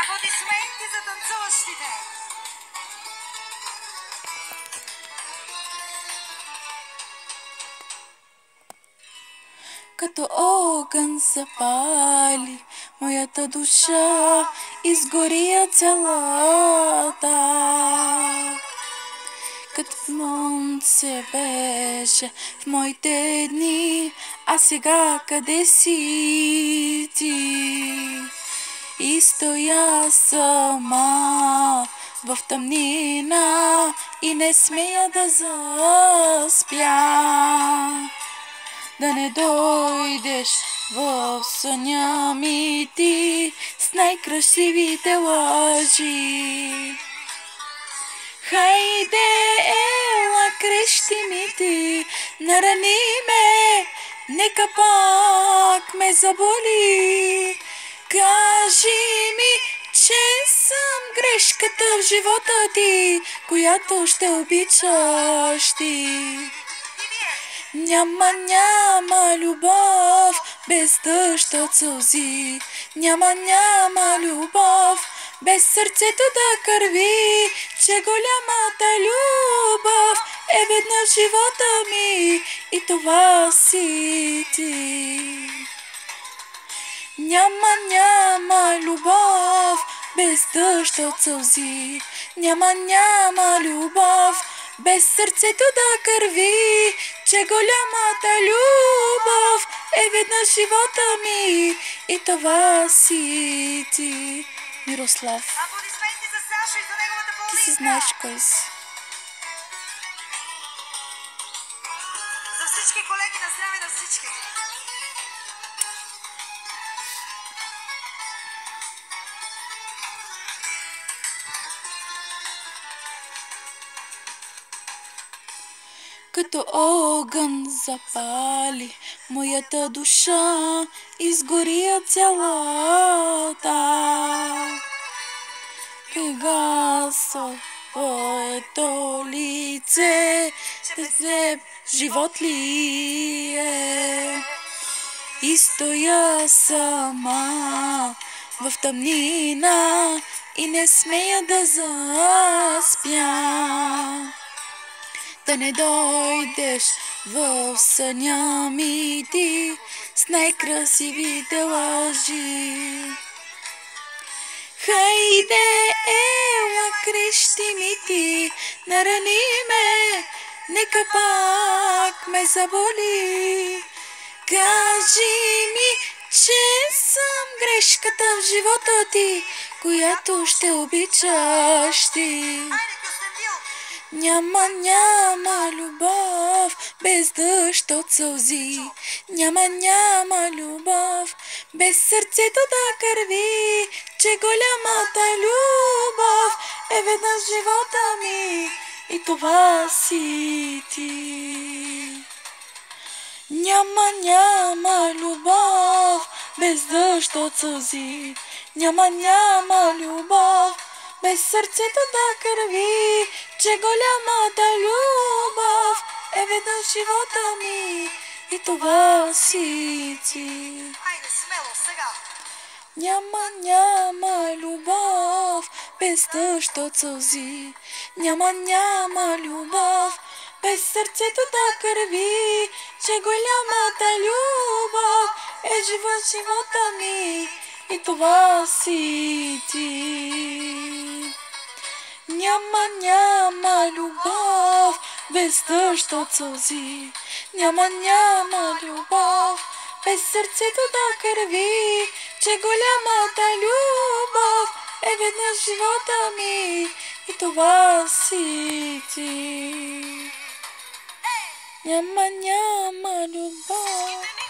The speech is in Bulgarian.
Аплодисменти за танцуващите! Като огън запали моята душа, изгоря цялата. Като слънце беше в моите дни, а сега къде си ти? И стоя сама в тъмнина и не смея да заспя. Да не дойдеш в съня ми ти с най-красивите лъжи. Хайде, ела, крещи ми ти, нарани ме, нека пак ме заболи. Кажи ми, че съм грешката в живота ти, която ще обичаш ти. Няма любов без дъжд от сълзи. Няма любов без сърцето да кърви, че голямата любов е веднъж живота ми и това си ти. Няма любов без дъжд от сълзи. Няма любов без сърцето да кърви, че голямата любов е веднъж живота ми и това си ти. Мирослав, Аплодисменти за Сашо и за неговата ти половинка! си знаеш кой си. За всички колеги, на здраве на всички! Като огън запали моята душа, изгоря цялата. Гаса твоето лице, без теб живот ли е? И стоя сама в тъмнина и не смея да заспя. Да не дойдеш в съня ми ти с най-красивите лъжи. Хайде, ела, крещи ми ти, нарани ме, нека пак ме заболи. Кажи ми, че съм грешката в живота ти, която ще обичаш ти. Няма любов без дъжд от сълзи. Няма любов без сърцето да кърви, че голямата любов е веднъж живота ми и това си ти. Няма любов без дъжд от сълзи. Няма любов без сърцето да кърви, че голямата любов е веднъж живота ми и това си ти. Хайде, смело, сега! Няма любов без дъжд от сълзи. Няма любов без сърцето да кърви, че голямата любов е живота ми и това си ти. Няма любов без дъжд от сълзи. Няма любов без сърцето да кърви, че голямата любов е веднъж живота ми и това си ти. Няма любов.